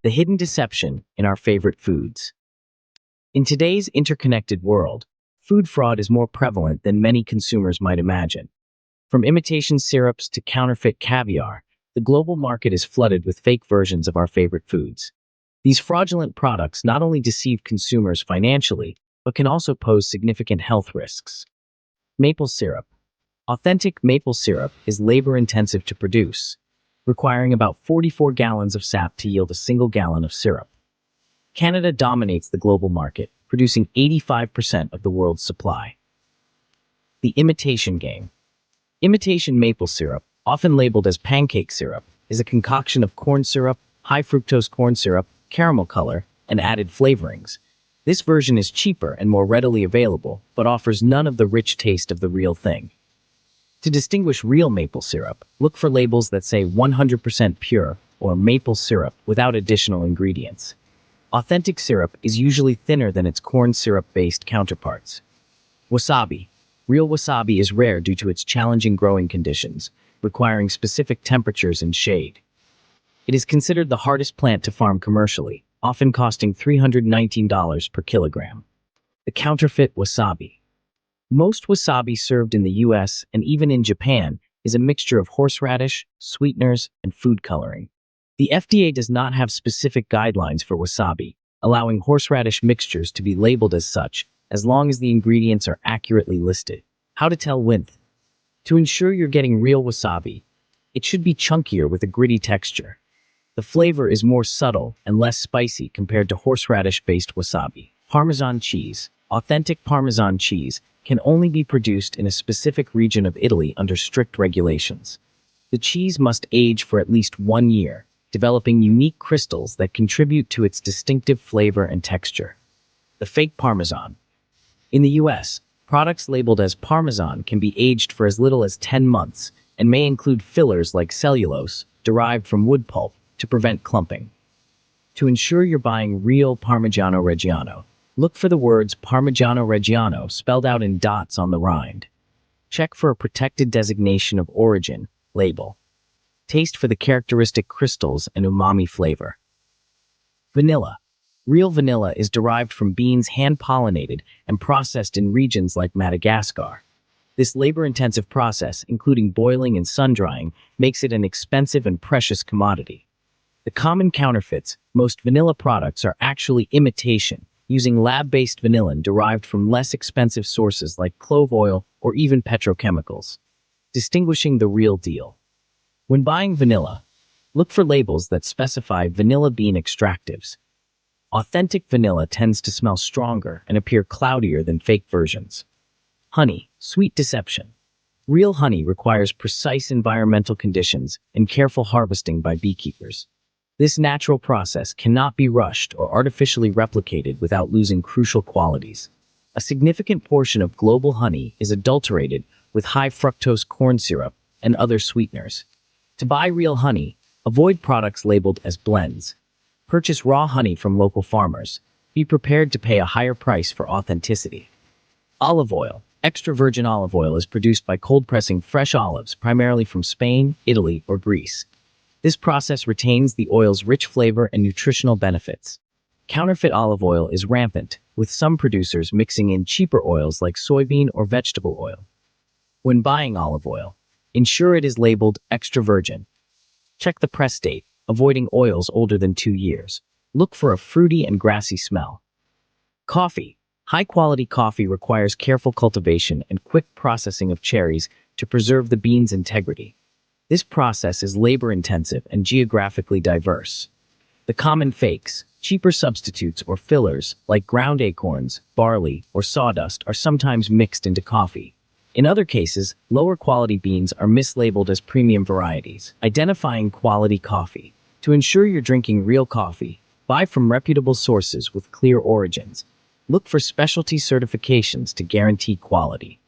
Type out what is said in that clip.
The hidden deception in our favorite foods. In today's interconnected world, food fraud is more prevalent than many consumers might imagine. From imitation syrups to counterfeit caviar, the global market is flooded with fake versions of our favorite foods. These fraudulent products not only deceive consumers financially, but can also pose significant health risks. Maple syrup. Authentic maple syrup is labor-intensive to produce, requiring about 44 gallons of sap to yield a single gallon of syrup. Canada dominates the global market, producing 85% of the world's supply. The imitation game. Imitation maple syrup, often labeled as pancake syrup, is a concoction of corn syrup, high-fructose corn syrup, caramel color, and added flavorings. This version is cheaper and more readily available, but offers none of the rich taste of the real thing. To distinguish real maple syrup, look for labels that say 100% pure or maple syrup without additional ingredients. Authentic syrup is usually thinner than its corn syrup-based counterparts. Wasabi. Real wasabi is rare due to its challenging growing conditions, requiring specific temperatures and shade. It is considered the hardest plant to farm commercially, often costing $319 per kilogram. The counterfeit wasabi. Most wasabi served in the US and even in Japan is a mixture of horseradish, sweeteners, and food coloring. The FDA does not have specific guidelines for wasabi, allowing horseradish mixtures to be labeled as such, as long as the ingredients are accurately listed. How to tell with? To ensure you're getting real wasabi, it should be chunkier with a gritty texture. The flavor is more subtle and less spicy compared to horseradish-based wasabi. Parmesan cheese. Authentic Parmesan cheese can only be produced in a specific region of Italy under strict regulations. The cheese must age for at least 1 year, developing unique crystals that contribute to its distinctive flavor and texture. The fake Parmesan. In the US, products labeled as Parmesan can be aged for as little as 10 months and may include fillers like cellulose, derived from wood pulp, to prevent clumping. To ensure you're buying real Parmigiano Reggiano, look for the words Parmigiano Reggiano spelled out in dots on the rind. Check for a protected designation of origin label. Taste for the characteristic crystals and umami flavor. Vanilla. Real vanilla is derived from beans hand-pollinated and processed in regions like Madagascar. This labor-intensive process, including boiling and sun-drying, makes it an expensive and precious commodity. The common counterfeits, most vanilla products are actually imitation, using lab-based vanillin derived from less expensive sources like clove oil or even petrochemicals. Distinguishing the real deal. When buying vanilla, look for labels that specify vanilla bean extractives. Authentic vanilla tends to smell stronger and appear cloudier than fake versions. Honey, sweet deception. Real honey requires precise environmental conditions and careful harvesting by beekeepers. This natural process cannot be rushed or artificially replicated without losing crucial qualities. A significant portion of global honey is adulterated with high fructose corn syrup and other sweeteners. To buy real honey, avoid products labeled as blends. Purchase raw honey from local farmers. Be prepared to pay a higher price for authenticity. Olive oil. Extra virgin olive oil is produced by cold pressing fresh olives primarily from Spain, Italy, or Greece. This process retains the oil's rich flavor and nutritional benefits. Counterfeit olive oil is rampant, with some producers mixing in cheaper oils like soybean or vegetable oil. When buying olive oil, ensure it is labeled extra virgin. Check the press date, avoiding oils older than 2 years. Look for a fruity and grassy smell. Coffee. High-quality coffee requires careful cultivation and quick processing of cherries to preserve the bean's integrity. This process is labor-intensive and geographically diverse. The common fakes, cheaper substitutes or fillers like ground acorns, barley, or sawdust are sometimes mixed into coffee. In other cases, lower-quality beans are mislabeled as premium varieties. Identifying quality coffee. To ensure you're drinking real coffee, buy from reputable sources with clear origins. Look for specialty certifications to guarantee quality.